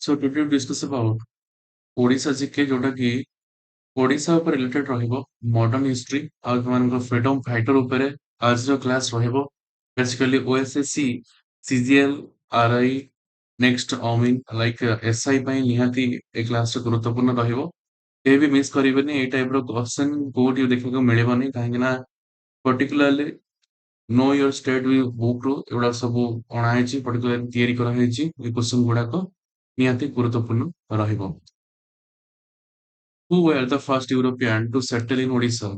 So today we discuss about Odisha GK जोटा कि ओडिशा उपर रिलेटेड रहिबो मॉडर्न हिस्ट्री और तुमनको फ्रीडम फाइटर उपरे आज जो क्लास रहिबो basically OSSC CGL RI next mean like SI ପାଇଁ ନିହାତି ଏ କ୍ଲାସ ଗୁରୁତ୍ୱପୂର୍ଣ୍ଣ ରହିବ କେହି ବି ମିସ୍ କରିବେନି ଏଇ ଟାଇପ ର କ୍ୱେଶ୍ଚନ କୋଉଠି ଦେଖିବାକୁ ମିଳିବନି କାହିଁକି ନା particularly know your state book ରୁ ଏଗୁଡା ସବୁ ଅଣା ହେଇଛି पर्टिकुलरली ତିଆରି କରାହେଇଛି ଏ କ୍ୱେଶ୍ଚନ ଗୁଡାକ ନିହାତି ଗୁରୁତ୍ୱପୂର୍ଣ୍ଣ ରହିବ who were the first European to settle in Odisha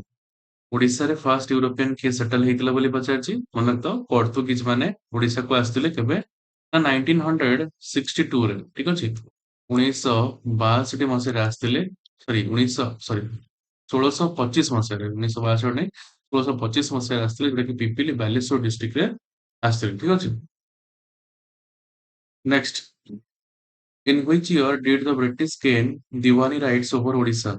Odisha रे फर्स्ट यूरोपियन किए सेटल ହେଇଥିଲା ବୋଲି ପଚାରିଛି ମନେ ତ ପର୍ତ୍ତୁଗୀଜ ମାନେ ଓଡିଶା କୁ ଆସିଥିଲେ କେବେ ନା 1962 ରେ ଠିକ ଅଛି 1962 ମସିହାରେ ଆସିଥିଲେ ସରି 1625 ମସିହାରେ 1962 ନାହିଁ 1625 ମସିହାରେ ଆସିଥିଲେ ଯୋଉଟା କି ପିପିଲି ବାଲେଶ୍ୱର ଡିଷ୍ଟ୍ରିକ୍ଟ ରେ ଆସିଥିଲେ ଠିକ ଅଛି next in which year did the British gain diwani rights over Odisha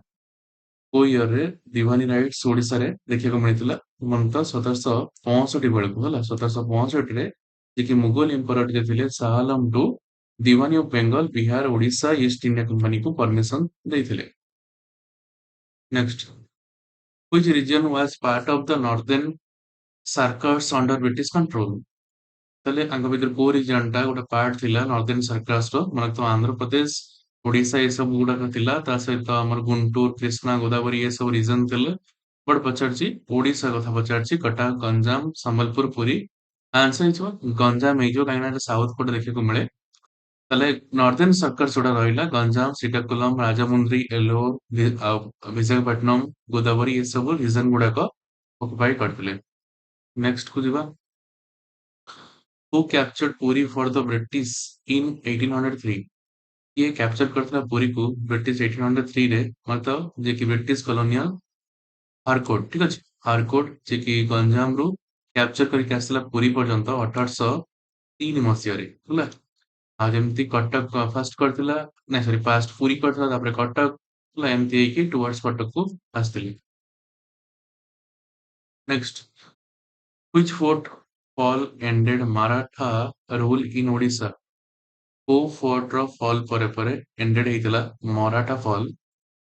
କୋଉ ଇୟରରେ ଦିୱାନୀ ରାଇଟ୍ସ ଓଡିଶାରେ ଦେଖିବାକୁ ମିଳିଥିଲା ମନ୍ତ 1765 ବେଳକୁ ହେଲା 1765 ରେ ଯିଏକି ମୁଗଲ ଏମ୍ପରର ଯିଏ ଥିଲେ Shah Alam two Diwani of Bengal Bihar Odisha East India କମ୍ପାନୀକୁ ପରମିଶନ ଦେଇଥିଲେ next which region was part of the northern circus under British control ତାହେଲେ ଆଙ୍କ ଭିତରେ କୋଉ ରିଜନ ଟା ଗୋଟେ ପାର୍ଟ ଥିଲା ନର୍ଦର୍ନ ସର୍କସ ର ମାନେ ତ ଆନ୍ଧ୍ରପ୍ରଦେଶ ଓଡିଶା ଏ ସବୁ ଗୁଡାକ ଥିଲା ତା ସହିତ ଆମର ଗୁଣ୍ଟୁର କୃଷ୍ଣା ଗୋଦାବରୀ ଏ ସବୁ ରିଜନ ଥିଲେ ବଟ ପଚାରିଛି ଓଡିଶା କଥା ପଚାରିଛି କଟକ ଗଞ୍ଜାମ ସମ୍ବଲପୁର ପୁରୀ ଆନ୍ସର ହେଇଯିବ ଗଞ୍ଜାମ ହେଇଯିବ କାହିଁକିନା ଏଟା ସାଉଥ ପଟେ ଦେଖିବାକୁ ମିଳେ ତାହେଲେ ନର୍ଦର୍ନ ସର୍କସ ଯୋଉଟା ରହିଲା ଗଞ୍ଜାମ ଶ୍ରୀକାକୁଲମ ରାଜମୁନ୍ଦ୍ରି ଏଲୋର ଆଉ ବିଶାଖାପଟନମ ଗୋଦାବରୀ ଏ ସବୁ ରିଜନ ଗୁଡାକ ଅକୁପାଇ କରିଥିଲେ ନେକ୍ସଟ କୁ ଯିବା who captured Puri for the British in 1803 ये कैप्चर करता पुरी को ब्रिटिश 1803 रे मतलब जे कि ब्रिटिश कॉलोनियल हारकोट ठीक अछि हारकोट जे कि गंजाम रु कैप्चर करके आसला पुरी पर्यंत 1803 मसिया रे होला आ जेमती कटक फर्स्ट करथिला नै सॉरी पास्ट पुरी करथिला तापर कटक होला एमती कि टुवर्ड्स कटक को आस्थिले next which fort fall ended Maratha rule in Odisha କୋଉ ଫୋର୍ଟ ର ଫଲ୍ ପରେ ଏଣ୍ଡେଡ ହେଇଥିଲା ମରାଠା ଫଲ୍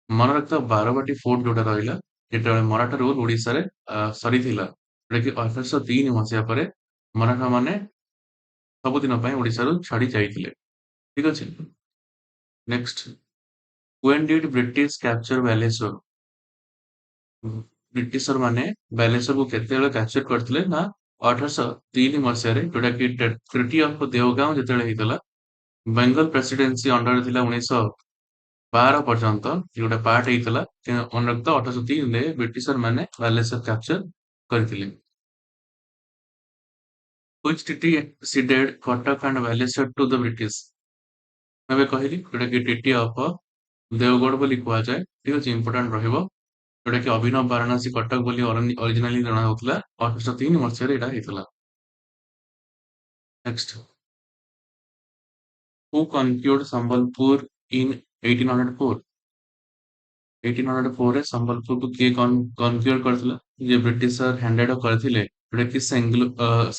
ମନେ ରଖିଥିବା ବାରବାଟୀ ଫୋର୍ଟ ଯୋଉଟା ରହିଲା ଯେତେବେଳେ ମରାଠା ରୁଲ ଓଡିଶାରେ ସରିଥିଲା ଯୋଉଟା କି 1803 ମସିହା ପରେ ମରାଠା ମାନେ ସବୁଦିନ ପାଇଁ ଓଡିଶାରୁ ଛାଡି ଯାଇଥିଲେ ଠିକ ଅଛି next when did british capture Baleswar ବ୍ରିଟିଶର ମାନେ ବାଲେଶ୍ୱରକୁ କେତେବେଳେ କ୍ୟାପଚର କରିଥିଲେ ନା 1803 ମସିହାରେ ଯୋଉଟା କି ଟ୍ରିଟି ଅଫ ଦେଓଗାଁ ଯେତେବେଳେ ହେଇଥିଲା ବେଙ୍ଗଲ ପ୍ରେସିଡେନ୍ସି ଅଣ୍ଡର ଥିଲା 1912 ପର୍ଯ୍ୟନ୍ତ ଯୋଉଟା ପାର୍ଟ ହେଇଥିଲା ଅନୁରକ୍ତ 1803 ରେ ବ୍ରିଟିଶର ମାନେ ବାଲେଶ୍ୱର କ୍ୟାପଚର କରିଥିଲେ which treaty ceded Cuttack and Baleswar to the British ମୁଁ ଏବେ କହିଲି ଯୋଉଟା କି ଟ୍ରିଟି ଅଫ ଦେଓଗଡ ବୋଲି କୁହାଯାଏ ଠିକ ଅଛି ଇମ୍ପୋର୍ଟାଣ୍ଟ ରହିବ ଯୋଉଟା କି ଅଭିନବ ବାରାଣସୀ କଟକ ବୋଲି ଅରିଜିନାଲି ଜଣା ହଉଥିଲା 1803 ମସିହାରେ ଏଇଟା ହେଇଥିଲା next who conquered Sambalpur in 1804 1804 ରେ ସମ୍ବଲପୁରକୁ କିଏ କନକ୍ୟୁର କରିଥିଲା ଯିଏ ବ୍ରିଟିଶର ହ୍ୟାଣ୍ଡେଡ କରିଥିଲେ ଯୋଉଟା କି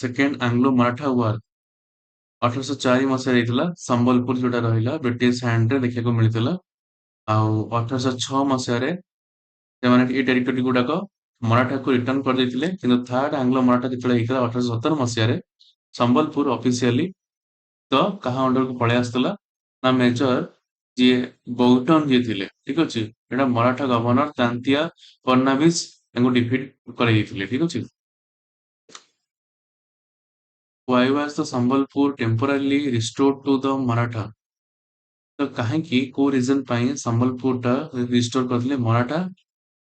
ସେକେଣ୍ଡ ଆଙ୍ଗ୍ଲୋ ମରାଠା ୱାର 1804 ମସିହାରେ ହେଇଥିଲା ସମ୍ବଲପୁର ଯୋଉଟା ରହିଲା ବ୍ରିଟିଶ ହ୍ୟାଣ୍ଡରେ ଦେଖିବାକୁ ମିଳିଥିଲା ଆଉ 1806 ମସିହାରେ ସେମାନେ ଏଇ ଟେରିଟୋରୀ ଗୁଡାକ ମରାଠାକୁ ରିଟର୍ନ କରିଦେଇଥିଲେ କିନ୍ତୁ ଥାର୍ଡ ଆଙ୍ଗ୍ଲୋ ମରାଠା ଯେତେବେଳେ ହେଇଥିଲା 1817 ମସିହାରେ ସମ୍ବଲପୁର ଅଫିସିଆଲି ତ କାହା ଅଣ୍ଡରକୁ ପଳେଇ ଆସିଥିଲା ନା ମେଜର ଯିଏ ଗୌଟନ ଯିଏ ଥିଲେ ଠିକ ଅଛି ଏଟା ମରାଠା ଗଭର୍ଣ୍ଣର ତାନ୍ତିଆ ଫଡନାଭିସ ତାଙ୍କୁ ଡିଫିଟ କରାଯାଇଥିଲେ ଠିକ ଅଛି why was the Sambalpur temporarily restored to the maratha ତ କାହିଁକି କୋଉ ରିଜନ ପାଇଁ ସମ୍ବଲପୁର ଟା ରିଷ୍ଟୋର କରିଥିଲେ ମରାଠା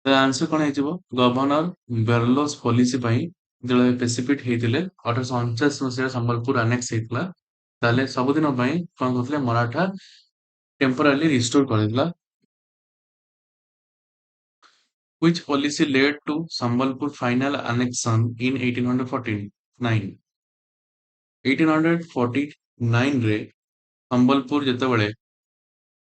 ତ ଆନ୍ସର କଣ ହେଇଯିବ ଗଭର୍ଣ୍ଣର ବେରଲୋସ ପଲିସି ପାଇଁ ଯେତେବେଳେ ପେସିଫିକ ହେଇଥିଲେ 1849 ମସିହାରେ ସମ୍ବଲପୁର ଆନେକ୍ସ ହେଇଥିଲା ତାହେଲେ ସବୁଦିନ ପାଇଁ କଣ କରୁଥିଲେ ମରାଠା ଟେମ୍ପୋରାଲି ରିଷ୍ଟୋର କରିଥିଲା which policy led to Sambalpur final annexation in 1849 1849 ରେ ସମ୍ବଲପୁର ଯେତେବେଳେ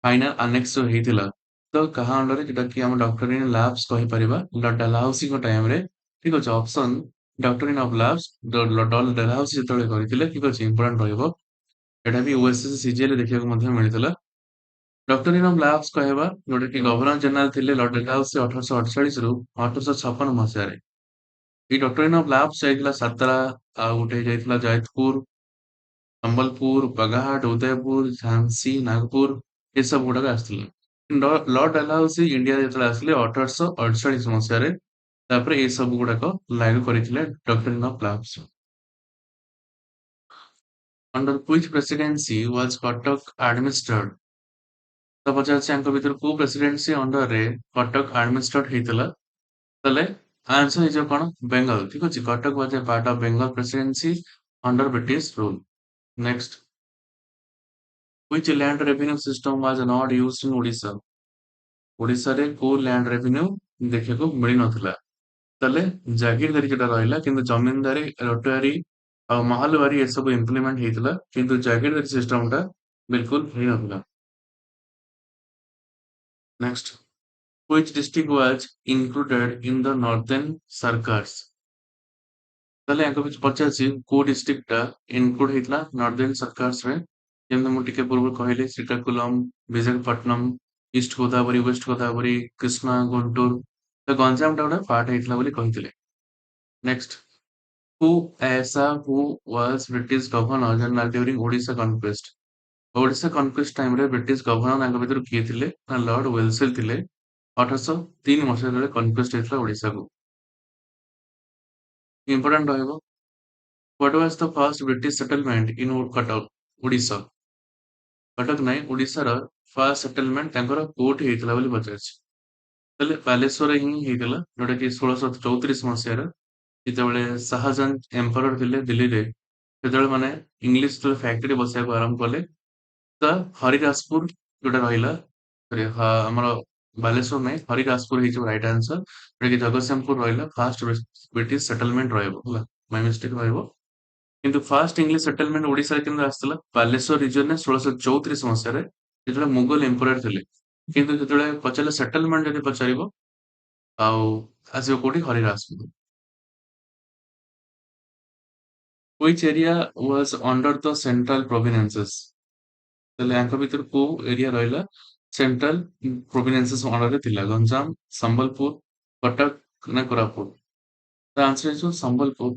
ଫାଇନାଲ ଆନେକ୍ସ ହେଇଥିଲା ତ କାହା ଅଣ୍ଡରରେ ଯୋଉଟା କି ଆମ ଡକ୍ଟର ଇନ ଲାବ୍ସ କହିପାରିବା ଡାଲହାଉସିଙ୍କ ଟାଇମରେ ଠିକ ଅଛି option doctor in of labs Dalhousie ଯେତେବେଳେ କରିଥିଲେ ଠିକ ଅଛି ଇମ୍ପୋର୍ଟାଣ୍ଟ ରହିବ ଏଟା ବି ଓଏସଏସ ସିଜିଏଲ ଦେଖିବାକୁ ମଧ୍ୟ ମିଳିଥିଲା ଡକ୍ଟରିନ୍ ଅଫ୍ ଲାପ୍ସ କହିବା ଯୋଉଟା କି ଗଭର୍ଣ୍ଣର ଜେନେରାଲ ଥିଲେ ଲର୍ଡ ଡେଲହାଉସି 1848 ରୁ 1856 ମସିହାରେ। ଏଇ ଡକ୍ଟରିନ୍ ଅଫ୍ ଲାପ୍ସ ଯାଇଥିଲା ସାତାରା, ଆଉ ଗୋଟେ ଯାଇଥିଲା ଜୟପୁର, ସମ୍ବଲପୁର, ବାଗାହାଟ, ଉଦୟପୁର, ଝାନ୍ସୀ, ନାଗପୁର ଏସବୁ ଗୁଡାକ ଆସିଥିଲା। ଲର୍ଡ ଡେଲହାଉସି ଇଣ୍ଡିଆ ଯେତେବେଳେ ଆସିଲେ 1848 ମସିହାରେ ତାପରେ ଏ ସବୁ ଗୁଡାକ ଲାଗୁ କରିଥିଲେ doctrine of lapse. Under which presidency was Cuttack administered? ତ ପଚାରୁଛି ଆଙ୍କ ଭିତରୁ କୋଉ ପ୍ରେସିଡେନ୍ସି ଅଣ୍ଡରରେ କଟକ ଆଡମିନିଷ୍ଟ୍ରେଟ ହେଇଥିଲା? ତାହେଲେ ଆନ୍ସର ହେଇଯିବ କଣ? ବେଙ୍ଗଲ। ଠିକ ଅଛି, Cuttack was A part of Bengal presidency under British rule. Next, which land revenue system was not used in Odisha? ଓଡିଶାରେ କୋଉ ଲ୍ୟାଣ୍ଡ ରେଭିନ୍ୟୁ ଦେଖିବାକୁ ମିଳିନଥିଲା? ତାହେଲେ ଜାଗିରଦାରି ଯୋଉଟା ରହିଲା, କିନ୍ତୁ ଜମିନଦାରି, ରଟୁଆରୀ ଆଉ ମହଲବାରୀ ଏସବୁ ଇମ୍ପ୍ଲିମେଣ୍ଟ ହେଇଥିଲା, କିନ୍ତୁ ଜାଗିରଦାରି ସିଷ୍ଟମ ଟା ବିଲକୁଲ ହେଇନଥିଲା। Next, which district was included in the northern circles? ତାହେଲେ ୟାଙ୍କ ଭିତରୁ ପଚାରୁଛି କୋଉ ଡିଷ୍ଟ୍ରିକ୍ଟ ଟା ଇନକ୍ଲୁଡ ହେଇଥିଲା ନର୍ଦର୍ନ ସର୍କଲ୍ସ ରେ? ଯେମିତି ମୁଁ ଟିକେ ପୂର୍ବରୁ କହିଲି ଶ୍ରୀକାକୁଲମ, ବିଶାଖାପଟ୍ଟନମ, ଇଷ୍ଟ ଗୋଦାବରୀ, ୱେଷ୍ଟ ଗୋଦାବରୀ, କୃଷ୍ଣା, ଗୁଣ୍ଟୁର, ତ ଗଞ୍ଜାମ ଟା ଗୋଟେ ପାର୍ଟ ହେଇଥିଲା ବୋଲି କହିଥିଲେ। ନେକ୍ସଟ, who ऐसा who was British governor general during Odisha conquest? Odisha conquest ଟାଇମରେ ବ୍ରିଟିଶ ଗଭର୍ଣ୍ଣର ତାଙ୍କ ଭିତରୁ କିଏ ଥିଲେ? ନା ଲର୍ଡ ୱେଲସେଲ ଥିଲେ। 1803 ମସିହା ବେଳେ କନକ୍ୱେଷ୍ଟ ହେଇଥିଲା ଓଡିଶାକୁ। ଇମ୍ପୋର୍ଟାଣ୍ଟ ରହିବ। What was the first British settlement in Cuttack? Odisha. Cuttack ନାହିଁ, ଓଡିଶାର ଫାର୍ଷ୍ଟ ସେଟଲମେଣ୍ଟ ତାଙ୍କର କୋଉଠି ହେଇଥିଲା ବୋଲି ପଚାରିଛି। ତାହେଲେ ବାଲେଶ୍ୱରରେ ହିଁ ହେଇଥିଲା, ଯୋଉଟା କି 1634 ମସିହାରେ ଯେତେବେଳେ ଶାହାଜାହାନ ଏମ୍ପରର ଥିଲେ ଦିଲ୍ଲୀରେ, ସେତେବେଳେ ମାନେ ଇଂଲିଶ ଯେତେବେଳେ ଫ୍ୟାକ୍ଟ୍ରି ବସିବାକୁ ଆରମ୍ଭ କଲେ, ତ ହରିଦାସପୁର ଯୋଉଟା ରହିଲା, ଆମର ବାଲେଶ୍ୱର ନାହିଁ, ହରିଦାସପୁର ହେଇଯିବ ରାଇଟ ଆନ୍ସର, ଯୋଉଟା କି ଜଗତସିଂହପୁର ରହିଲା ଫାଷ୍ଟ ବ୍ରିଟିଶ ସେଟଲମେଣ୍ଟ ରହିବ ହେଲା, ମାଇ ମିଷ୍ଟେକ ରହିବ। କିନ୍ତୁ ଫାଷ୍ଟ ଇଂଲିଶ ସେଟଲମେଣ୍ଟ ଓଡିଶାରେ କେନ୍ଦ୍ର ଆସିଥିଲା ବାଲେଶ୍ୱର ରିଜନରେ 1634 ମସିହାରେ, ଯେତେବେଳେ ମୁଗଲ ଏମ୍ପୋରାର ଥିଲେ। କିନ୍ତୁ ଯେତେବେଳେ ପଚାରିଲେ ସେଟଲମେଣ୍ଟ ଯଦି ପଚାରିବ, ଆଉ ଆସିବ କୋଉଠି? Haridaspur. Which area was under the central provinces? ତାହେଲେ ୟାଙ୍କ ଭିତରୁ କୋଉ ଏରିଆ ରହିଲା ସେଣ୍ଟ୍ରାଲ ପ୍ରୋଭିନେନ୍ସେସ୍ ଅଣ୍ଡରରେ ଥିଲା? ଗଞ୍ଜାମ, ସମ୍ବଲପୁର, କଟକ ନା କୋରାପୁଟ? ତ ଆନ୍ସର ହେଇଯିବ ସମ୍ବଲପୁର।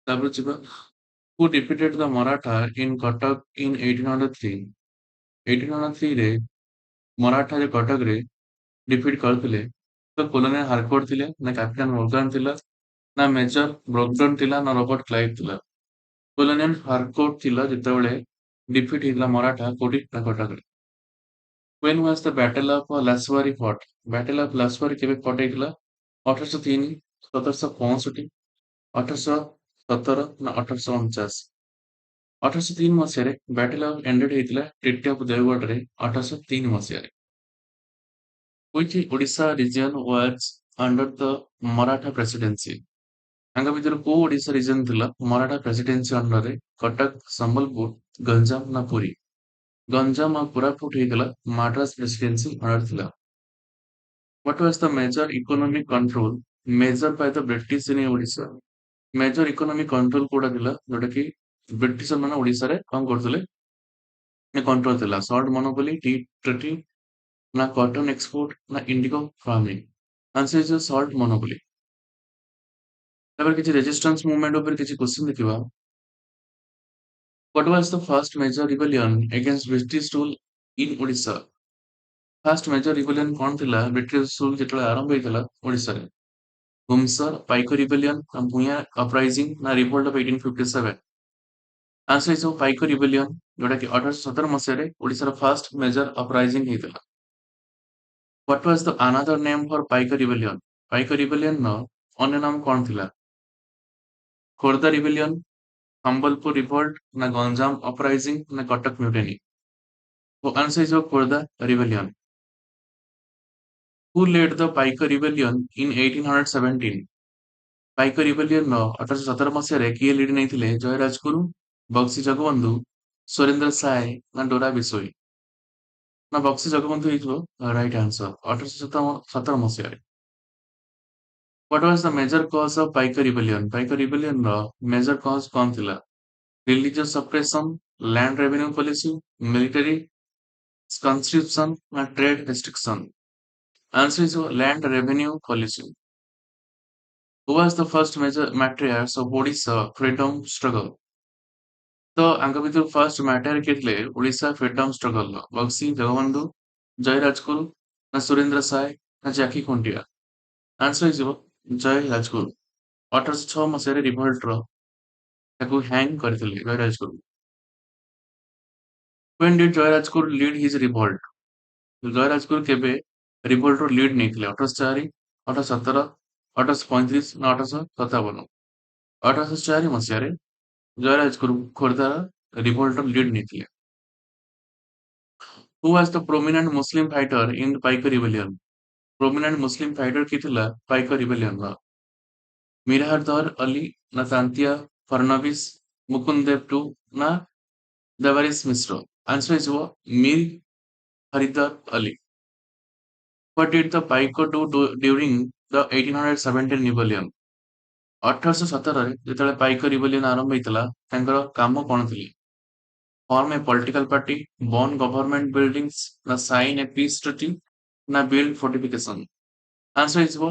ତାପରେ ଯିବା, who defeated the Maratha in Cuttack in 1803? 1803 ରେ ମରାଠା ଯେ କଟକରେ ଡିଫିଟ୍ କରିଥିଲେ, ତ କଲୋନିଆଲ ହାରକୋର୍ଟ ଥିଲେ ନା କ୍ୟାପ୍ଟେନ ମୋର୍ଗାନ ଥିଲା ନା ମେଜର ବ୍ରଗଡନ ଥିଲା ନା ରବର୍ଟ କ୍ଲାଇଭ ଥିଲା? କଲୋନିଆଲ ହାରକୋର୍ଟ ଥିଲା ଯେତେବେଳେ ଡିଫିଟ୍ ହେଇଥିଲା ମରାଠା କୋଉଠି? ନା କଟକରେ। When was the Battle of Laswari fought? Battle of Laswari କେବେ fought ହେଇଥିଲା? 1803, 1765, 1817 ନା 1849? 1803 ମସିହାରେ ବ୍ୟାଟେଲ ଅଫ ଏଣ୍ଡେଡ ହେଇଥିଲା ଟ୍ରିଟି ଅଫ ଦେଓଗଡରେ 1803 ମସିହାରେ। Which Odisha region was under the Maratha presidency? ତାଙ୍କ ଭିତରୁ କୋଉ ଓଡିଶା ରିଜନ ଥିଲା ମରାଠା ପ୍ରେସିଡେନ୍ସି ଅଣ୍ଡରରେ? କଟକ, ସମ୍ବଲପୁର, ଗଞ୍ଜାମ ନା ପୁରୀ? ଗଞ୍ଜାମ ଆଉ କୋରାପୁଟ ହେଇଥିଲା ମାଡ୍ରାସ ପ୍ରେସିଡେନ୍ସି ଅଣ୍ଡର ଥିଲା। What was the major economic control measured by the British in Odisha? Major economic control କୋଉଟା ଥିଲା ଯୋଉଟା କି ବ୍ରିଟିଶ ମାନେ ଓଡିଶାରେ କଣ କରୁଥିଲେ? କଣ୍ଟ୍ରୋଲ ଥିଲା। ସଲ୍ଟ ମୋନୋପୋଲି, ଟି ଟ୍ରିଟି ନା କଟନ ଏକ୍ସପୋର୍ଟ ନା indigo farming? Answer is salt monopoly. ତାପରେ କିଛି ରେଜିଷ୍ଟାନ୍ସ ମୁଭମେଣ୍ଟ ଉପରେ କିଛି କ୍ୱେଶ୍ଚନ ଦେଖିବା। What was the first major rebellion against British rule in Odisha? First major rebellion କଣ ଥିଲା ବ୍ରିଟିଶ ରୁଲ ଯେତେବେଳେ ଆରମ୍ଭ ହେଇଥିଲା ଓଡିଶାରେ? ଭୂମିସର, ପାଇକ ରିବେଲିୟନ, ଭୂୟାଁ ଅପରାଇଜିଂ ନା ରିଭୋଲ୍ଟ ଅଫ 1857? ଆନ୍ସର ହେଇଯିବ ପାଇକ ରିବେଲିୟନ, ଯୋଉଟା କି 1817 ମସିହାରେ ଓଡିଶାର ଫାଷ୍ଟ ମେଜର ଅପରାଇଜିଂ ହେଇଥିଲା। What was the another name for Paika rebellion? Paika ରିବେଲିୟନର ଅନ୍ୟ ନାମ କଣ ଥିଲା? ଖୋର୍ଦ୍ଧା ରିବେଲିୟନ, ସମ୍ବଲପୁର ରିଭୋଲ୍ଟ ନା ଗଞ୍ଜାମ ଅପରାଇଜିଂ ନା କଟକ ମ୍ୟୁଟେନି? ଆନ୍ସର ହେଇଯିବ Khurda rebellion. Who led the Paika rebellion in 1817? Paika ରିବେଲିୟନର 1817 ମସିହାରେ କିଏ ଲିଡ୍ ନେଇଥିଲେ? ଜୟରାଜଗୁରୁ, ବକ୍ସି ଜଗବନ୍ଧୁ, ସୁରେନ୍ଦ୍ର ସାଏ ନା ଡୋରା ବିଶୋଇ? ନା ବକ୍ସି ଜଗବନ୍ଧୁ ହେଇଯିବ ରାଇଟ ଆନ୍ସର 1817 ମସିହାରେ। What was the major cause of Paika rebellion? Paika ରିବେଲିୟନର ମେଜର କଜ କଣ ଥିଲା? Religious suppression, land revenue policy, military conscription and trade restriction. Answer is land revenue policy. Who was the first major matriarch of Odisha freedom struggle? तो आंका भितर first matter कितले Odisha freedom struggle Bakshi Jagbandhu जय राजगुरु ना सुरेंद्र साय ना जैकी Khuntia answer ହେଇଯିବ ଜୟ ରାଜଗୁରୁ 1806 ମସିହାରେ ରିଭଲ୍ଟର ତାକୁ ହ୍ୟାଙ୍ଗ କରିଥିଲେ ଜୟ ରାଜଗୁରୁ when did Jay Rajguru lead his revolt ଜୟ ରାଜଗୁରୁ କେବେ ରିଭଲ୍ଟର ଲିଡ୍ ନେଇଥିଲେ 1804 1817 1835 ନା 1857 1804 ମସିହାରେ ଜୟ ରାଜଗୁରୁ ଖୋର୍ଦ୍ଧାର ରିଭଲ୍ଟର ଲିଡ୍ ନେଇଥିଲେ who was the prominent Muslim fighter in the Paika rebellion prominent Muslim fighter किए थिला पाइका rebellion ର मिराहरदर अली ना तांतिया फडणवीस मुकुंद देव टू ना देवारिस मिश्र आंसर is मीर हरिदर Ali what did the Paiko during the 1817 rebellion 1817 ରେ ଯେତେବେଳେ ପାଇକ ରିବେଲିୟନ ଆରମ୍ଭ ହେଇଥିଲା ତାଙ୍କର କାମ କଣ ଥିଲେ form a political party burn government buildings na sign a peace treaty na build fortification answer ହେଇଯିବ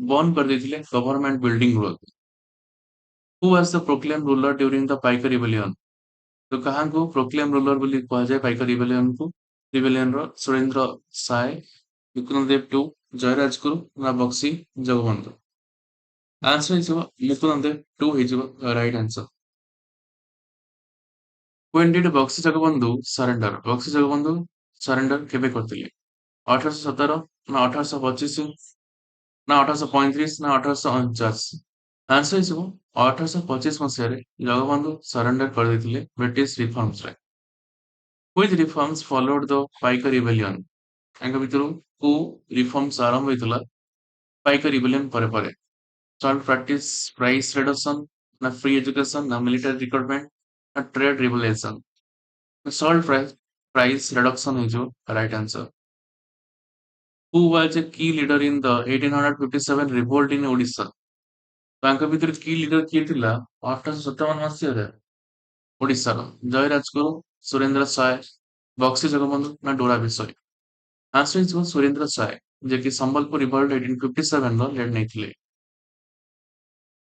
ବର୍ନ କରିଦେଇଥିଲେ ଗଭର୍ଣ୍ଣମେଣ୍ଟ ବିଲ୍ଡିଂ ଗୁଡାକୁ who was the proclaimed ruler during the Paik rebellion ତ କାହାଙ୍କୁ ପ୍ରୋକ୍ଲେମ ରୁଲର ବୋଲି କୁହାଯାଏ ପାଇକ ରିବେଲିୟନକୁ ରିବେଲିୟନର ସୁରେନ୍ଦ୍ର ସାଏ ମୁକୁନ୍ଦ ଦେବ ଟୁ ଜୟରାଜଗୁରୁ ନା ବକ୍ସି ଜଗବନ୍ଧୁ ଆନ୍ସର ହେଇଯିବ ମୁକୁନ୍ଦ ଦେବ ଟୁ ହେଇଯିବ right answer when did Bakshi Jagabandhu surrender Bakshi Jagabandhu surrender କେବେ କରିଥିଲେ 1817 ନା 1825 ନା 1835 ନା 1849 आंसर ହେଇଯିବ 1825 ମସିହାରେ ଜଗବନ୍ଧୁ ସରେଣ୍ଡର କରିଦେଇଥିଲେ ବ୍ରିଟିଶ ରିଫର୍ମସରେ which reforms followed the Paika rebellion ତାଙ୍କ ଭିତରୁ କୋଉ ରିଫର୍ମସ ଆରମ୍ଭ ହେଇଥିଲା ପାଇକ ରିବେଲିୟନ ପରେ ପରେ ସଲ୍ଟ ପ୍ରାକ୍ଟିସ ପ୍ରାଇସ୍ ରିଡକ୍ସନ ନା ଫ୍ରି ଏଜୁକେସନ ନା ମିଲିଟାରୀ ରିକ୍ରୁଟମେଣ୍ଟ ନା trade revolution salt price reduction ହେଇଯିବ right answer who was a key leader in the 1857 revolt in Odisha ତାଙ୍କ ଭିତରେ କି ଲିଡର କିଏ ଥିଲା 1857 ମସିହାରେ ଓଡ଼ିଶାର ଜୟ ରାଜଗୁରୁ ସୁରେନ୍ଦ୍ର ସାଏ ବକ୍ସି ଜଗବନ୍ଧୁ ନା ଡୋରା ବିଷୟ ଆନ୍ସର ହେଇଯିବ ସୁରେନ୍ଦ୍ର ସାଏ ଯିଏକି ସମ୍ବଲପୁର ରିଭଲ୍ଟ 1857 ର ଲିଡ୍ ନେଇଥିଲେ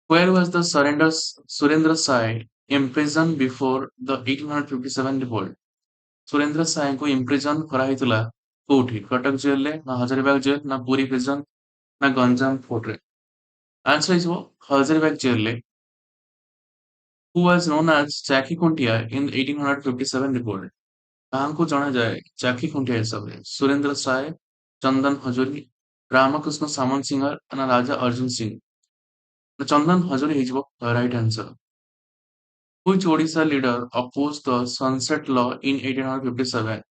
where was the surrender Surendra Sai imprisoned before the 1857 revolt Surendra ସାଏଙ୍କୁ ଇମ୍ପ୍ରିଜନ କରାହେଇଥିଲା କୋଉଠି କଟକ ଜେଲରେ ନା ହଜାରୀବାଗ ଜେଲ ନା ପୁରୀ ପ୍ରିଜନ ନା ଗଞ୍ଜାମ ଫୋର୍ଟରେ answer is Hazaribagh jail who was known as Jackie Kuntia in 1857 report. ତାହାଙ୍କୁ ଜଣାଯାଏ ଜାକି ଖୁଣ୍ଟିଆ ହିସାବରେ ସୁରେନ୍ଦ୍ର ସାଏ ଚନ୍ଦନ ହଜୁରୀ ରାମକୃଷ୍ଣ ସାମନ୍ତ ସିଂହାର ନା ରାଜା ଅର୍ଜୁନ ସିଂ ଚନ୍ଦନ ହଜୁରୀ ହେଇଯିବ right answer which Odisha leader opposed the sunset law in 1857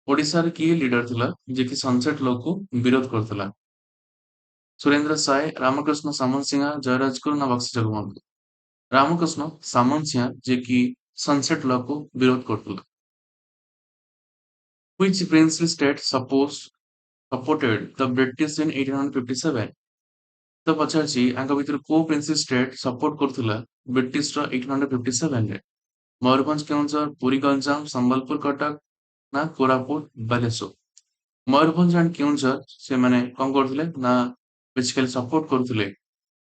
ଓଡ଼ିଶାର କିଏ ଲିଡର ଥିଲା ଯିଏକି ସନସେଟ ଲକୁ ବିରୋଧ କରୁଥିଲା ସୁରେନ୍ଦ୍ର ସାଏ ରାମକୃଷ୍ଣ ସାମନ୍ତ ସିଂହା ଜୟରାଜଗୁରୁ ନା ବକ୍ସି ଜଗବନ୍ଧୁ ରାମକୃଷ୍ଣ ସାମନ୍ତ ସିଂହା ଯିଏକି ସନସେଟ ଲକୁ ବିରୋଧ କରୁଥିଲା which princely state supported the British in 1857 ତ ପଚାରିଛି ଆଙ୍କ ଭିତରୁ କୋଉ ପ୍ରିନ୍ସଲି ଷ୍ଟେଟ୍ ସପୋର୍ଟ କରୁଥିଲା ବ୍ରିଟିଶର 1857 ରେ ମୟୂରଭଞ୍ଜ କେଉଁଝର ପୁରୀ ଗଞ୍ଜାମ ସମ୍ବଲପୁର କଟକ ନା କୋରାପୁଟ ବାଲେଶ୍ୱର ମୟୂରଭଞ୍ଜ ଆଣ୍ଡ କେଉଁଝର ସେମାନେ କଣ କରୁଥିଲେ ନା ବେସିକାଲି ସପୋର୍ଟ କରୁଥିଲେ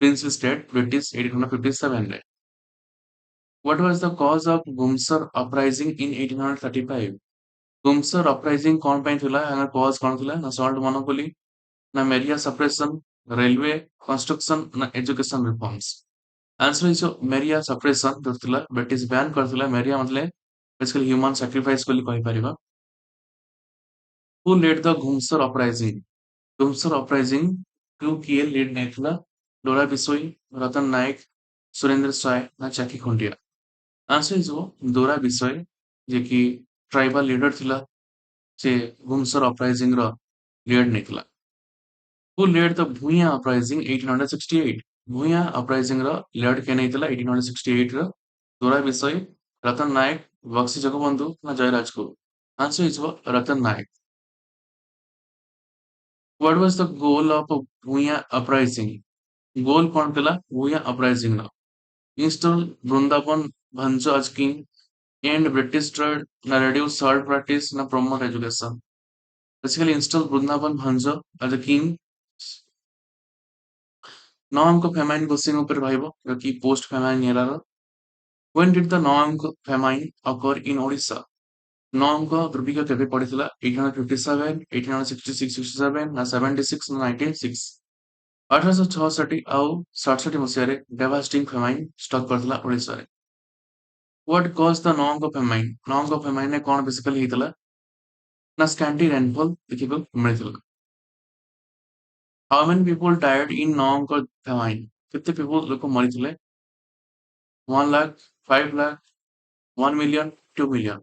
ପ୍ରିନ୍ସଲି ଷ୍ଟେଟ୍ ବ୍ରିଟିଶ 1857 ରେ what was the cause of Gumsar uprising in 1835 Gumsar uprising କଣ ପାଇଁ ଥିଲା ଏହାର କଜ କଣ ଥିଲା ନା ସଲ୍ଟ ମୋନୋପୋଲି ନା ମେରିଆ ସପ୍ରେସନ रेलवे कंस्ट्रक्शन ना एजुकेशन रिफॉर्म्स आंसर इज मेरिया सप्रेशन जो थिला ब्रिटिश बैन करथिला मेरिया मतलब बेसिकली ह्यूमन सैक्रिफाइस बोली कहि परिबा who led the Ghumusar uprising टू किए लीड नेथिला डोरा बिसोई रतन नायक सुरेंद्र साय ना चाकी खुंटिया आंसर इज डोरा बिसोई जे कि ट्राइबल लीडर थिला से घुमसर अपराइजिंग रो लीड नेथिला who led the Bhuiya uprising 1868 Bhuiya uprising ର lead କିଏ ନେଇଥିଲା 1868 ର ଦୋରା ବିଷୟ ରତନ ନାୟକ ବକ୍ସି ଜଗବନ୍ଧୁ ନା ଜୟରାଜଗୁରୁ ଆନ୍ସର ହେଇଯିବ Ratan Nayak what was the goal of Bhuiya uprising ଗୋଲ କଣ ଥିଲା Bhuiya uprising ର install Vrindavan Bhanja as king End British trade, reduce third practice, promote education. Basically install Vrindavan Bhanja as a king. ନଅଙ୍କ famine question ଉପରେ ରହିବ ଯୋଉକି post famine eraର। When did the Naanka famine occur in Odisha? ନଅଙ୍କ ଦୁର୍ଭିକ୍ଷ କେବେ ପଡିଥିଲା? 1857, 1866, 67 ନା 76 ନା 1906? 1866 ଆଉ 67 ମସିହାରେ devastating famine ଷ୍ଟକ୍ କରିଥିଲା ଓଡ଼ିଶାରେ। What caused the Naanka famine? ନଅଙ୍କ famine ରେ କଣ ବେସିକାଲି ହେଇଥିଲା? ନା scanty rainfall ଦେଖିବାକୁ ମିଳିଥିଲା। How many people died in ନଅଙ୍କ famine? କେତେ people ଲୋକ ମରିଥିଲେ? 1 lakh, 5 lakh, 1 million, 2 million.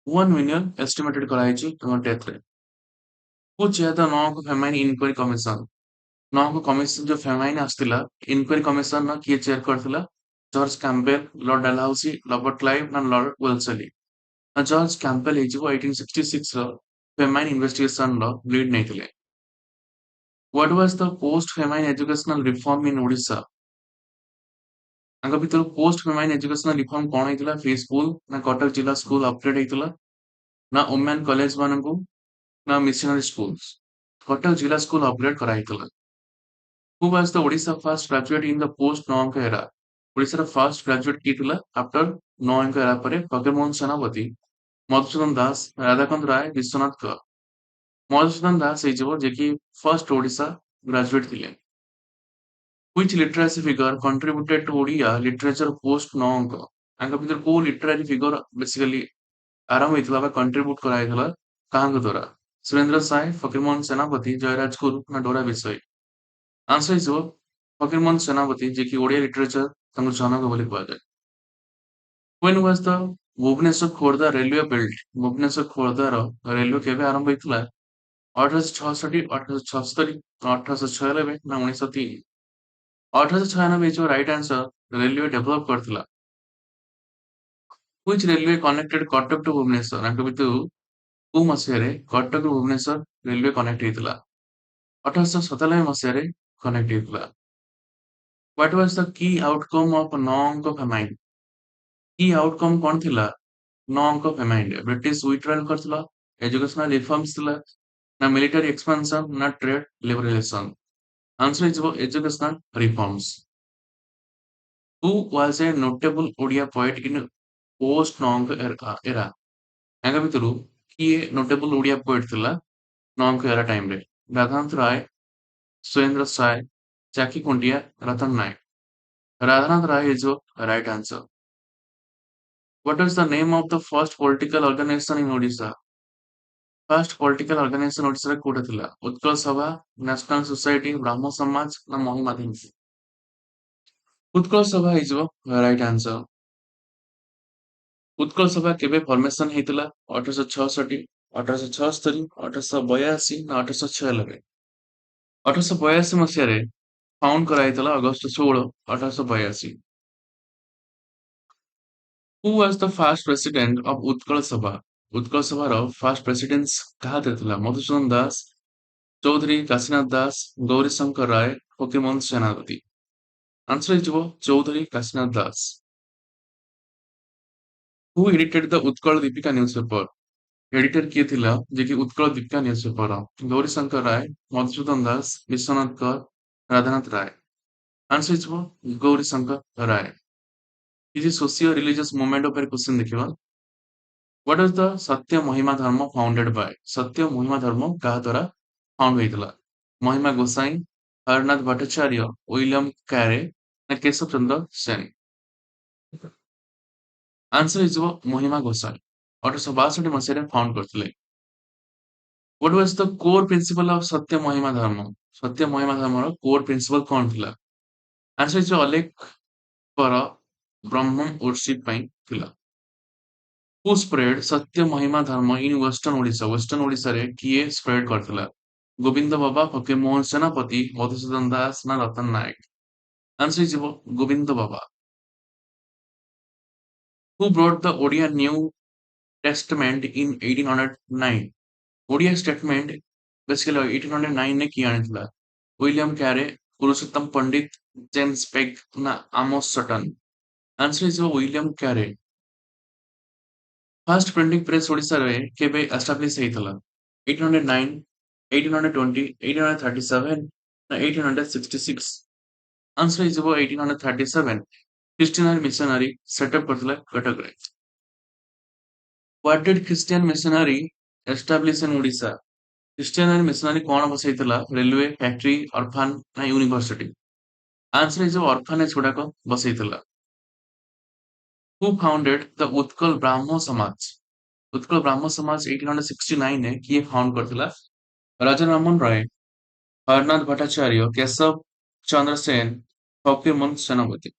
1 million estimated କରାଯାଇଛି ତାଙ୍କ death ରେ। Who chaired the Naanka famine inquiry commission? Naanka commission ଯୋଉ famine ଆସିଥିଲା inquiry commission ର କିଏ ଚେୟାର କରିଥିଲା? George Campbell, Lord Dalhousie, Robert Clive ନା ଲର୍ଡ ୱେଲସଲି? ନା ଜର୍ଜ କ୍ୟାମ୍ପବେଲ ହେଇଯିବ 1866 ର famine investigation ର ଲିଡ୍ ନେଇଥିଲେ। What was the post-famine educational reform in Odisha? ତାଙ୍କ ଭିତରୁ post famine educational reform କଣ ହେଇଥିଲା? Free school ନା କଟକ ଜିଲ୍ଲା ସ୍କୁଲ ଅପଗ୍ରେଡ ହେଇଥିଲା ନା ଓମେନ୍ କଲେଜ ମାନଙ୍କୁ ନା ମିଶନାରୀ ସ୍କୁଲ୍ସ? କଟକ ଜିଲ୍ଲା ସ୍କୁଲ ଅପଗ୍ରେଡ କରାହେଇଥିଲା। Who was the Odisha first graduate in the post ନଅଙ୍କ era? ଓଡ଼ିଶାର ଫାର୍ଷ୍ଟ ଗ୍ରାଜୁଏଟ କିଏ ଥିଲା ଆଫ୍ଟର ନଅଙ୍କ era ପରେ? ଫକୀରମୋହନ ସେନାପତି, ମଧୁସୂଦନ ଦାସ, ରାଧାକାନ୍ତ ରାୟ, ବିଶ୍ୱନାଥ କର। ମଧୁସୂଦନ ଦାସ ହେଇଯିବ ଯିଏକି ଫାର୍ଷ୍ଟ ଓଡ଼ିଶା ଗ୍ରାଜୁଏଟ ଥିଲେ। Which literacy figure contributed to Odia literature post ନଅଙ୍କ? ତାଙ୍କ ଭିତରୁ କୋଉ ଲିଟରାରୀ ଫିଗର ବେସିକାଲି ଆରମ୍ଭ ହେଇଥିଲା ବା କଣ୍ଟ୍ରିବ୍ୟୁଟ କରାହେଇଥିଲା କାହାଙ୍କ ଦ୍ୱାରା? ସୁରେନ୍ଦ୍ର ସାଏ, ଫକୀରମୋହନ ସେନାପତି, ଜୟରାଜ ଗୁରୁ ନା ଡୋରା ବିଷୋଇ? ଆନ୍ସର ହେଇଯିବ ଫକୀରମୋହନ ସେନାପତି ଯିଏକି ଓଡ଼ିଆ ଲିଟରେଚର ତାଙ୍କୁ ଜନକ ବୋଲି କୁହାଯାଏ। When was the Bhubaneswar Khordha railway build? Bhubaneswar ଖୋର୍ଦ୍ଧାର ରେଲୱେ କେବେ ଆରମ୍ଭ ହେଇଥିଲା? 1866, 1876, 1896 ନା 1903? 1896 ହେଇଯିବ ରାଇଟ୍ ଆନ୍ସର। ରେଲୱେ ଡେଭଲପ କରିଥିଲା। Which railway connected Cuttack to Bhubaneswar? ତାଙ୍କ ଭିତରୁ କୋଉ ମସିହାରେ କଟକରୁ ଭୁବନେଶ୍ୱର ରେଲୱେ କନେକ୍ଟ ହେଇଥିଲା? 1897 ମସିହାରେ କନେକ୍ଟ ହେଇଥିଲା। What was the key outcome of ନଅଙ୍କ famine? କି ଆଉଟକମ୍ କଣ ଥିଲା ନଅଙ୍କ ଫେମାଇନରେ? ବ୍ରିଟିଶ ୱିଥଡ୍ରଲ୍ କରିଥିଲା, ଏଜୁକେସନାଲ ରିଫର୍ମସ ଥିଲା ନା ମିଲିଟାରୀ ଏକ୍ସପାନସନ ନା ଟ୍ରେଡ୍ ଲିବରାଲାଇଜେସନ? ଆନ୍ସର ହେଇଯିବ educational reforms. Who was a notable Odia poet in post ନଅଙ୍କ era? ୟାଙ୍କ ଭିତରୁ କିଏ ନୋଟେବଲ ଓଡ଼ିଆ ପୋଏଟ ଥିଲା ନଅଙ୍କ ଏରା ଟାଇମରେ? ରାଧାନାଥ ରାୟ, ସୁରେନ୍ଦ୍ର ସାଏ, ଚାକି କୁଣ୍ଡିଆ, ରତନ ନାୟକ। ରାଧାନାଥ ରାୟ ହେଇଯିବ right answer. What is the name of the first political organization in Odisha? First political organisation ଓଡ଼ିଶାରେ କୋଉଟା ଥିଲା? ଉତ୍କଳ ସଭା, ନ୍ୟାସନାଲ ସୋସାଇଟି, ବ୍ରାହ୍ମ ସମାଜ ନା ମହିମାଧିଂସ? ଉତ୍କଳ ସଭା ହେଇଯିବ ରାଇଟ୍ ଆନ୍ସର। ଉତ୍କଳ ସଭା କେବେ ଫର୍ମେସନ ହେଇଥିଲା? 1866, 1876, 1882 ନା 1896? 1882 ମସିହାରେ ଫାଉଣ୍ଡ କରାଯାଇଥିଲା August 16, 1882। Who was the first president of Utkal Sabha? Utkal ସଭାର ଫାଷ୍ଟ ପ୍ରେସିଡେନ୍ସ କାହା ଥିଲା? ମଧୁସୂଦନ ଦାସ, ଚୌଧୁରୀ କାଶୀନାଥ ଦାସ, ଗୌରୀଶଙ୍କର ରାୟ, ଫକୀରମୋହନ ସେନାପତି? ଆନ୍ସର ହେଇଯିବ Chaudhuri Kashinath Das. Who edited the Utkal Dipika newspaper? Editor କିଏ ଥିଲା ଯିଏକି Utkal Dipika newspaper? Gourishankar Ray, Madhusudan Das, Biswanath Kar, Radhanath Ray? Answer ହେଇଯିବ ଗୌରୀଶଙ୍କର ରାୟ। କିଛି ସୋସିଓ ରିଲିଜିୟସ୍ ମୁଭମେଣ୍ଟ ଉପରେ କ୍ୱେଶ୍ଚିନ୍ ଦେଖିବା। What is the ସତ୍ୟ ମହିମା ଧର୍ମ ଫାଉଣ୍ଡେଡ ବାୟ? ସତ୍ୟ ମହିମା ଧର୍ମ କାହା ଦ୍ୱାରା ଫାଉଣ୍ଡ ହେଇଥିଲା? ମହିମା ଗୋସାଇଁ, ହରନାଥ ଭଟ୍ଟାଚାର୍ଯ୍ୟ, ୱିଲିୟମ କ୍ୟାରେ ନା କେଶବ ଚନ୍ଦ୍ର ସେନ? ଆନ୍ସର ହେଇଯିବ ମହିମା ଗୋସାଇଁ। 1862 ମସିହାରେ ଫାଉଣ୍ଡ କରିଥିଲେ। What was the core principle of ସତ୍ୟ ମହିମା ଧର୍ମ? ସତ୍ୟ ମହିମା ଧର୍ମର କୋର ପ୍ରିନ୍ସିପଲ କଣ ଥିଲା? ଆନ୍ସର ହେଇଯିବ ଅଲେଖଙ୍କର ବ୍ରହ୍ମ worship ପାଇଁ ଥିଲା। Who spread ସତ୍ୟ ମହିମା ଧର୍ମ in western ଓଡ଼ିଶା? ୱେଷ୍ଟର୍ଣ୍ଣ ଓଡ଼ିଶାରେ କିଏ ସ୍ପ୍ରେଡ କରିଥିଲା? ଗୋବିନ୍ଦ ବାବା, ଫକୀରମୋହନ ସେନାପତି, ମଧୁସୂଦନ ଦାସ ନା ରତନ ନାୟକ? ଆନ୍ସର ହେଇଯିବ ଗୋବିନ୍ଦ ବାବା। Who brought the Odia New Testament in 1809? Odia statement basically 1809 ରେ କିଏ ଆଣିଥିଲା? ୱିଲିୟମ କ୍ୟାରେ, ପୁରୁଷୋତ୍ତମ ପଣ୍ଡିତ, ଜେମ୍ସ ପେଗ୍ ନା ଆମୋସ ସଟନ? ଆନ୍ସର ହେଇଯିବ ୱିଲିୟମ କ୍ୟାରେ। ଫାଷ୍ଟ ପ୍ରିଣ୍ଟିଂ ପ୍ରେସ୍ ଓଡ଼ିଶାରେ କେବେ ଏଷ୍ଟାବ୍ଲିଶ ହେଇଥିଲା? 1809, 1820, 1837 ନା 1866? ଆନ୍ସର ହେଇଯିବ 1837। ଖ୍ରୀଷ୍ଟିଆନ ମିଶନାରୀ ସେଟଅପ୍ କରିଥିଲା କଟକରେ। What did Christian missionary establish in Odisha? Christian missionary କଣ ବସେଇଥିଲା? ରେଲୱେ, ଫ୍ୟାକ୍ଟ୍ରି, ଅର୍ଫାନ୍ ନା ୟୁନିଭର୍ସିଟି? ଆନ୍ସର ହେଇଯିବ ଅର୍ଫାନେଜ ଗୁଡାକ ବସେଇଥିଲା। Who founded the Utkal Brahmo Samaj? Utkal Brahmo Samaj 1869 କିଏ ଫାଉଣ୍ଡ କରିଥିଲା? ରାଜରାମନ ରାୟ, ହରନାଥ ଭଟ୍ଟାଚାର୍ଯ୍ୟ, କେଶବ ଚନ୍ଦ୍ର ସେନ, ଫକୀରମୋହନ ସେନାପତି?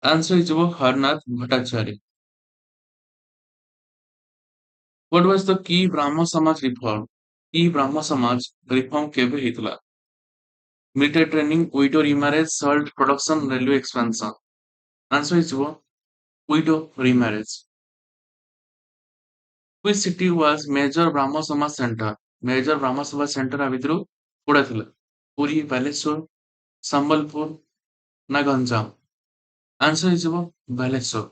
ଆନ୍ସର ହେଇଯିବ Harnath Bhattacharya. What was the key Brahmo Samaj reform? କି ବ୍ରାହ୍ମ ସମାଜ ରିଫର୍ମ କେବେ ହେଇଥିଲା? Military training, widow remarriage, salt production, railway expansion? Answer ହେଇଯିବ widow remarriage. Which city was major Brahmo Samaj centre? Major Brahmo Samaj centre ଆ ଭିତରୁ କୋଉଟା ଥିଲା? ପୁରୀ, ବାଲେଶ୍ୱର, ସମ୍ବଲପୁର ନା ଗଞ୍ଜାମ? ଆନ୍ସର ହେଇଯିବ Baleswar.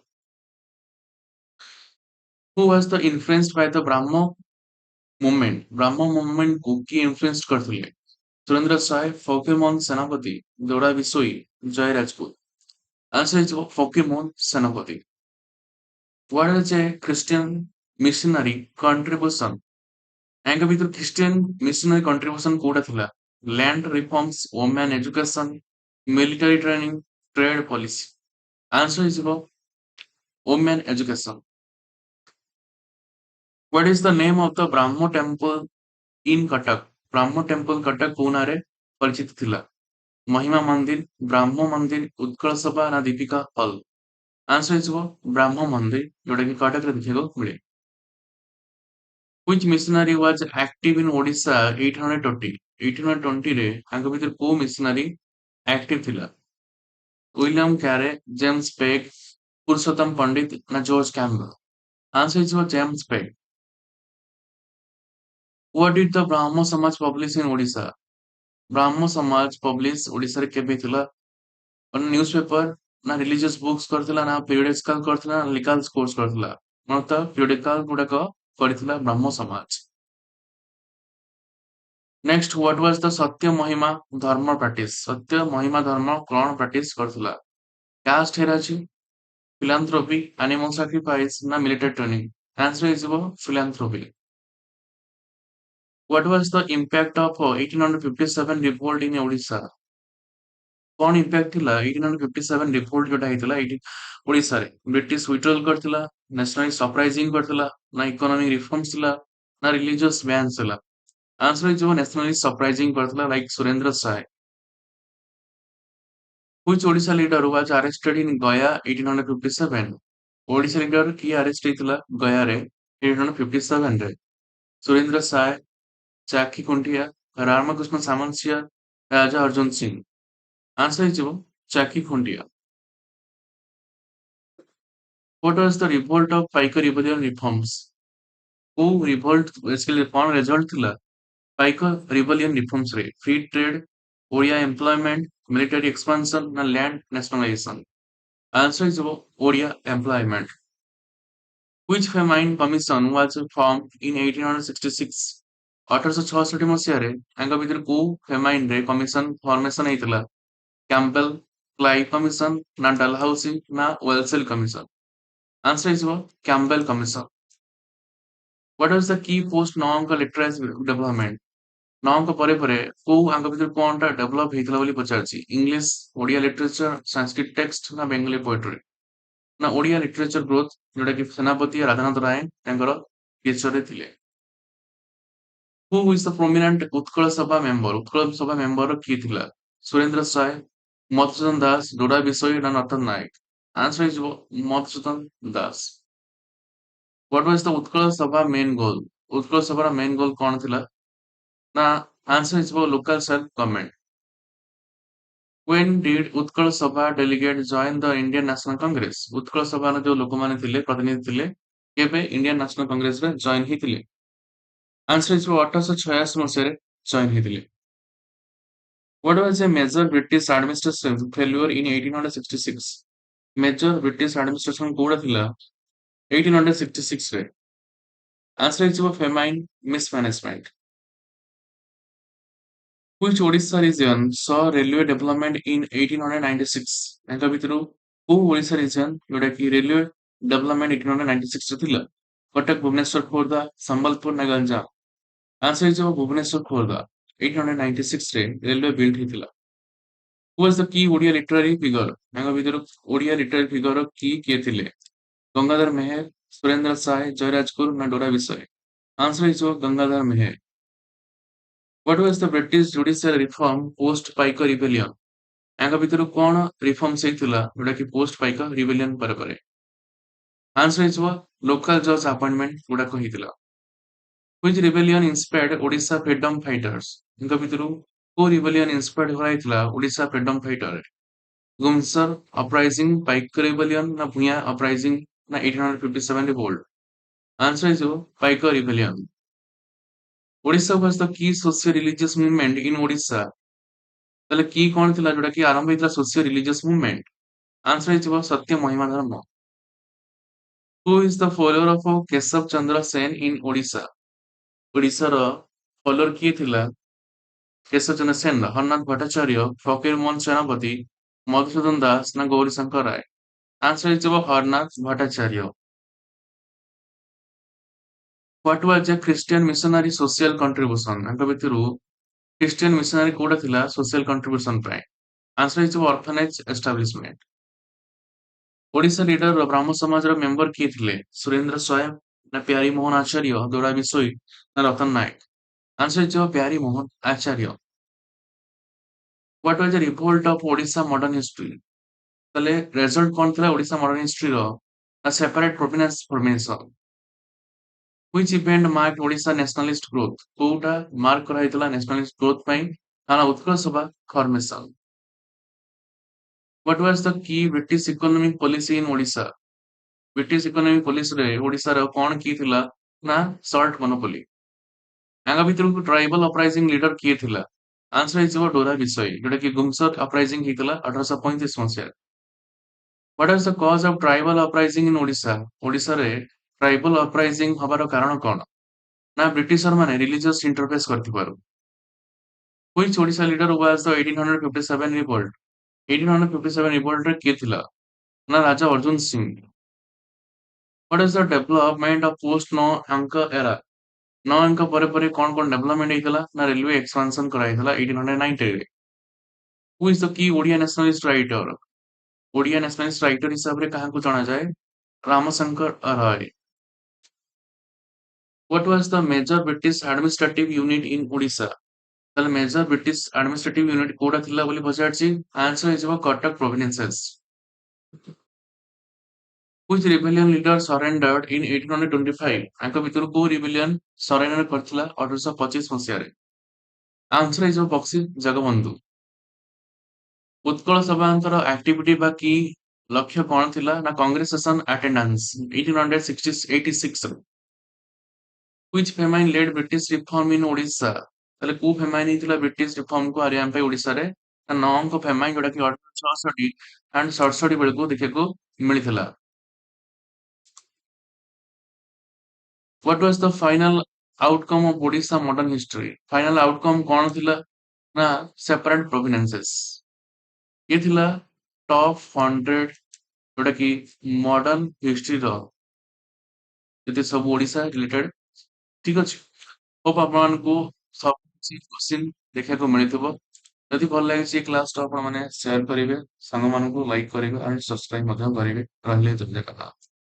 Who was the influenced by the Brahmo movement? Brahmo movement କୁ କିଏ ଇନଫ୍ଲୁଏନ୍ସ କରିଥିଲେ? ସୁରେନ୍ଦ୍ର ସାଏ, ଫକୀରମୋହନ ସେନାପତି, ଦୌଡା ବିଶୋଇ, ଜୟ ରାଜପୁତ? ଆନ୍ସର ହେଇଯିବ ଫକୀରମୋହନ ସେନାପତି। What is a Christian missionary contribution? ୟାଙ୍କ ଭିତରୁ ଖ୍ରୀଷ୍ଟିଆନ ମିଶନାରୀ କଣ୍ଟ୍ରିବ୍ୟୁସନ କୋଉଟା ଥିଲା? Land reforms, women education, military training, trade policy? Answer ହେଇଯିବ women education. What is the name of the Brahmo temple in Cuttack? Brahmo temple Cuttack କୋଉ ନାଁରେ ପରିଚିତ ଥିଲା? ମହିମା ମନ୍ଦିର, ବ୍ରାହ୍ମ ମନ୍ଦିର, ଉତ୍କଳ ସଭା ନା ଦୀପିକା ହଲ୍? ଆନ୍ସର ହେଇଯିବ ବ୍ରାହ୍ମ ମନ୍ଦିର, ଯୋଉଟା କି କଟକରେ ଦେଖିବାକୁ ମିଳେ। Which missionary was active in Odisha 1820? 1820 ରେ ତାଙ୍କ ଭିତରୁ କୋଉ ମିଶନାରୀ ଆକ୍ଟିଭ ଥିଲା? ୱିଲିୟମ କ୍ୟାରେ, ଜେମ୍ସ ପେଗ୍, ପୁରୁଷୋତ୍ତମ ପଣ୍ଡିତ ନା ଜର୍ଜ କ୍ୟାମ୍ବେଲ? ଆନ୍ସର ହେଇଯିବ James peg. What did the Brahmo Samaj publish in Odisha? Brahmo Samaj publish ଓଡ଼ିଶାରେ କେବେ ଥିଲା? ନ୍ୟୁଜ ପେପର ନା ରିଲିଜିୟସ ବୁକ୍ସ କରିଥିଲା ନା ପିରିୟଡିକାଲ କରିଥିଲା ନା ଲିଗାଲ କୋର୍ସ କରିଥିଲା? ତ ପିରିୟଡିକାଲ ଗୁଡାକ କରିଥିଲା Brahmo Samaj. Next what was ଦ ସତ୍ୟ ମହିମା ଧର୍ମ ପ୍ରାକ୍ଟିସ? ସତ୍ୟ ମହିମା ଧର୍ମ କଣ ପ୍ରାକ୍ଟିସ କରିଥିଲା? କାଷ୍ଟ ହେରାଛି, ଫିଲାନ୍ଥ୍ରୋପି, ଆନିମଲ ସାକ୍ରିଫାଇସ୍ ନା ମିଲିଟାରୀ ଟ୍ରେନିଂ? ଆନ୍ସର ହେଇଯିବ philanthropy. What was the impact of 1857 revolt in Odisha? କଣ ଇମ୍ପାକ୍ଟ ଥିଲା 1857 ରିଭୋଲ୍ଟ ଯୋଉଟା ହେଇଥିଲା ଏଇଠି ଓଡିଶାରେ? ବ୍ରିଟିଶ ୱିଡ୍ରଲ୍ କରିଥିଲା, ନ୍ୟାସନାଲି ସରପ୍ରାଇଜିଂ କରିଥିଲା ନା ଇକୋନୋମିକ ରିଫର୍ମସ ଥିଲା ନା ରିଲିଜିୟସ ବ୍ୟାନ୍ସ ଥିଲା? ଆନ୍ସର ହେଇଯିବ ନ୍ୟାସନାଲି ସରପ୍ରାଇଜିଂ କରିଥିଲା like Surendra Sai. Which Odisha leader was arrested in Gaya 1857? Odisha leader କିଏ ଆରେଷ୍ଟ ହେଇଥିଲା ଗୟାରେ 1857 ରେ? ସୁରେନ୍ଦ୍ର ସାଏ, ଚାକି କୁଣ୍ଠିଆ, ରାମକୃଷ୍ଣ ସାମନ୍ତସିଆ, ରାଜା ଅର୍ଜୁନ ସିଂ? ଆନ୍ସର ହେଇଯିବ Chakhi Khuntia. What was the revolt of Paika rebellion reforms? କୋଉ ରିଭୋଲ୍ଟ ବେସିକାଲି କଣ ରେଜଲ୍ଟ ଥିଲା ପାଇକ ରିବଲିୟନ ରିଫର୍ମସ ରେ? Free trade, Odia employment, military expansion ନା ଲ୍ୟାଣ୍ଡ ନ୍ୟାସନାଲାଇଜେସନ? ଆନ୍ସର ହେଇଯିବ Odia employment. Which famine commission was formed in 1866? 1866 ମସିହାରେ ତାଙ୍କ ଭିତରେ କୋଉ ଫେମାଇନ ରେ କମିଶନ ଫର୍ମେସନ ହେଇଥିଲା? କ୍ୟାମ୍ପବେଲ, କ୍ଲାଇ କମିଶନ ନା ଡଲହାଉସି ନା ୱେଲସେଲ କମିଶନ? ଆନ୍ସର ହେଇଯିବ Campbell commission. What was the key post Naanka literacy development? Naanka ପରେ ପରେ କୋଉ ଆଙ୍କ ଭିତରୁ କଣଟା ଡେଭଲପ ହେଇଥିଲା ବୋଲି ପଚାରୁଛି? English, Odia literature, Sanskrit text ନା ବେଙ୍ଗଲୀ ପୋଏଟ୍ରି? ନା ଓଡିଆ ଲିଟରେଚର ଗ୍ରୋଥ, ଯୋଉଟା କି ସେନାପତି ରାଧାନାଥ ରାୟ ତାଙ୍କର ଟିଚରରେ ଥିଲେ। Who is the prominent Utkal ସଭା ମେମ୍ବର? ଉତ୍କଳ ସଭା ମେମ୍ବର କିଏ ଥିଲା? ସୁରେନ୍ଦ୍ର ସାଏ, ମଧୁସୂଦନ ଦାସ, ଡୋଡା ବିଶୋଇ ନା ନଟନ ନାୟକ? ଆନ୍ସର ହେଇଯିବ Madhusudan Das. What was the Utkal ସଭା ମେନ୍ ଗୋଲ? ଉତ୍କଳ ସଭାର ମେନ୍ ଗୋଲ କଣ ଥିଲା? ନା ଆନ୍ସର ହେଇଯିବ local self government. When did Utkal ସଭା ଡେଲିଗେଟ୍ ଜଏନ୍ ଦ ଇଣ୍ଡିଆନ ନ୍ୟାସନାଲ କଂଗ୍ରେସ? ଉତ୍କଳ ସଭାର ଯୋଉ ଲୋକମାନେ ଥିଲେ ପ୍ରତିନିଧି ଥିଲେ କେବେ ଇଣ୍ଡିଆନ ନ୍ୟାସନାଲ କଂଗ୍ରେସରେ ଜଏନ୍ ହେଇଥିଲେ? ଆନ୍ସର ହେଇଯିବ 1886 ମସିହାରେ ଜଏନ୍ ହେଇଥିଲେ। What was a major British administration failure in 1866? Major British administration କୋଉଟା ଥିଲା 1866 ରେ आंसर ହେଇଯିବ famine mismanagement. Which Odisha region saw railway development in 1896? ତାଙ୍କ ଭିତରୁ କୋଉ ଓଡ଼ିଶା region ଯୋଉଟା କି railway development 1896 ରେ ଥିଲା? କଟକ, ଭୁବନେଶ୍ୱର, ଖୋର୍ଦ୍ଧା, ସମ୍ବଲପୁର ନା ଗଞ୍ଜାମ? ଆନ୍ସର ହେଇଯିବ ଭୁବନେଶ୍ୱର, ଖୋର୍ଦ୍ଧା। 1896 ରେ ରେଲୱେ ବିଲ୍ଡ ହେଇଥିଲା। Who was the key Odia literary figure? ତାଙ୍କ ଭିତରୁ ଓଡ଼ିଆ literary figure କିଏ ଥିଲେ? ଗଙ୍ଗାଧର ମେହେର, ସୁରେନ୍ଦ୍ର ସାଏ, ଜୟରାଜଗୁରୁ ନା ଡୋରା ବିଷୟ? ଆନ୍ସର ହେଇଯିବ Gangadhar Meher. What was the British judicial reform post Paika rebellion? ୟାଙ୍କ ଭିତରୁ କଣ ରିଫର୍ମସ୍ ହେଇଥିଲା ଯୋଉଟା କି post ପାଇକ rebellion ପରେ ପରେ? ଆନ୍ସର ହେଇଯିବ local judge appointment ଗୁଡାକ ହେଇଥିଲା। Which rebellion inspired Odisha freedom fighters? ୟାଙ୍କ ଭିତରୁ କୋଉ rebellion inspired କରାଯାଇଥିଲା Odisha freedom fighter? Gumsar uprising, ପାଇକ rebellion ନା ଭୂୟାଁ uprising ନା 1857 revolt? Answer ହେଇଯିବ ପାଇକ rebellion। Odisha was the key socio-religious movement in Odisha। ତାହେଲେ କି କଣ ଥିଲା ଯୋଉଟା କି ଆରମ୍ଭ ହେଇଥିଲା socio-religious movement? Answer ହେଇଯିବ ସତ୍ୟ ମହିମା ଧର୍ମ। Who is the follower of Keshab Chandra Sen in Odisha? ଓଡ଼ିଶାର ଫଲୋର କିଏ ଥିଲା କେଶବ ଚନ୍ଦ୍ର ସେନର? ହରନାଥ ଭଟ୍ଟାଚାର୍ଯ୍ୟ, ଫକୀର ମୋହନ ସେନାପତି, ମଧୁସୂଦନ ଦାସ ନା ଗୌରୀଶଙ୍କର ରାୟ? ଆନ୍ସର ହେଇଯିବ Harnath Bhattacharya. What was a Christian missionary social contribution? ୟାଙ୍କ ଭିତରୁ ଖ୍ରୀଷ୍ଟିଆନ ମିଶନାରୀ କୋଉଟା ଥିଲା social contribution ପାଇଁ? ଆନ୍ସର ହେଇଯିବ ଅର୍ଫାନେଜ ଏଷ୍ଟାବ୍ଲିଶମେଣ୍ଟ। ଓଡ଼ିଶା ଲିଡର ବ୍ରାହ୍ମ ସମାଜର ମେମ୍ବର କିଏ ଥିଲେ? ସୁରେନ୍ଦ୍ର ସ୍ୱୟଂ ନା ପ୍ୟାରୀ ମୋହନ ଆଚାର୍ଯ୍ୟ, ଦୋରା ବିଶୋଇ ନା ରତନ ନାୟକ? ଆନ୍ସର ହେଇଯିବ Pyari Mohan Acharya. What was the revolt of Odisha modern history? ତାହେଲେ ରେଜଲ୍ଟ କଣ ଥିଲା ଓଡ଼ିଶା ମଡର୍ନ ହିଷ୍ଟ୍ରିର? ନା separate province formation. Which event marked Odisha nationalist growth? କୋଉଟା ମାର୍କ କରାଯାଇଥିଲା nationalist growth ପାଇଁ? ନା Utkal Sabha formation. What was the key British economic policy in Odisha? British economic ପଲିସିରେ ଓଡ଼ିଶାର କଣ କି ଥିଲା ନା ସଲ୍ଟ ମୋନୋପୋଲି। ୟାଙ୍କ ଭିତରୁ ଟ୍ରାଇବାଲ ଅପରାଇଜିଂ ଲିଡର କିଏ ଥିଲା? ଆନ୍ସର ହେଇଯିବ ଡୋରା ବିଷୟ ଯୋଉଟା କି ଗୁମସର ଅପରାଇଜିଂ ହେଇଥିଲା 1835 ମସିହାରେ। What is the cause of tribal uprising in Odisha? ଓଡ଼ିଶାରେ ଟ୍ରାଇବାଲ ଅପରାଇଜିଂ ହବାର କାରଣ କଣ? ନା ବ୍ରିଟିଶର ମାନେ ରିଲିଜିୟସ ଇଣ୍ଟରଫେସ କରିଥିବାରୁ। Which Odisha leader was the 1857 revolt? 1857 revoltରେ କିଏ ଥିଲା? ନା ରାଜା Arjun Singh. What is the development of post ନଅ ଅଙ୍କ era? ନଅ ଅଙ୍କ ପରେ ପରେ କଣ ଡେଭଲପମେଣ୍ଟ ହେଇଥିଲା? ନା ରେଲୱେ ଏକ୍ସପାନସନ କରାଯାଇଥିଲା 1890 ରେ। Who is the key Odia nationalist writer? Odia nationalist writer ହିସାବରେ କାହାକୁ ଜଣାଯାଏ? ରାମଶଙ୍କର ରାୟ। What was the major British administrative unit in Odisha? ତାହେଲେ ମେଜର ବ୍ରିଟିଶ ଆଡମିନିଷ୍ଟ୍ରେଟିଭ ୟୁନିଟ କୋଉଟା ଥିଲା ବୋଲି ପଚାରିଛି। ଆନ୍ସର ହେଇଯିବ Cuttack provinces. Which rebellion leader surrendered in 1825? ତାଙ୍କ ଭିତରୁ କୋଉ ରିବେଲିୟନ ସରେଣ୍ଡର କରିଥିଲା 1825 ମସିହାରେ? ଆନ୍ସର ହେଇଯିବ ବକ୍ସି ଜଗବନ୍ଧୁ। ଉତ୍କଳ ସଭାଙ୍କର ଆକ୍ଟିଭିଟି ବା କି ଲକ୍ଷ୍ୟ କଣ ଥିଲା? ନା କଂଗ୍ରେସେସନ ଆଟେଣ୍ଡାନ୍ସ 1886 ରେ। Which famine led British reform in Odisha? ତାହେଲେ କୋଉ ଫେମାଇନ ହେଇଥିଲା ବ୍ରିଟିଶ ରିଫର୍ମକୁ ଆଣିବା ପାଇଁ ଓଡ଼ିଶାରେ? ନା ନଅଙ୍କ ଫେମାଇନ ଯୋଉଟା କି 1866 ଆଣ୍ଡ 67 ବେଳକୁ ଦେଖିବାକୁ ମିଳିଥିଲା। What was the final outcome of Odisha modern history? Final outcome କଣ ଥିଲା? ନା separate provinces। ଇଏ ଥିଲା top 100 ଯୋଉଟା କି modern historyର ଯେତେ ସବୁ ଓଡ଼ିଶା ରିଲେଟେଡ। ଠିକ ଅଛି। ହୋପ ଆପଣମାନଙ୍କୁ ସବୁ କିଛି କ୍ୱେଶ୍ଚିନ୍ ଦେଖିବାକୁ ମିଳିଥିବ। ଯଦି ଭଲ ଲାଗିଛି ଏ କ୍ଲାସଟା ଆପଣମାନେ ସେୟାର କରିବେ, ସାଙ୍ଗମାନଙ୍କୁ ଲାଇକ୍ କରିବେ, ଆଣ୍ଡ ସବସ୍କ୍ରାଇବ ମଧ୍ୟ କରିବେ। ରହିଲି ଜୟ ଜଗନ୍ନାଥ।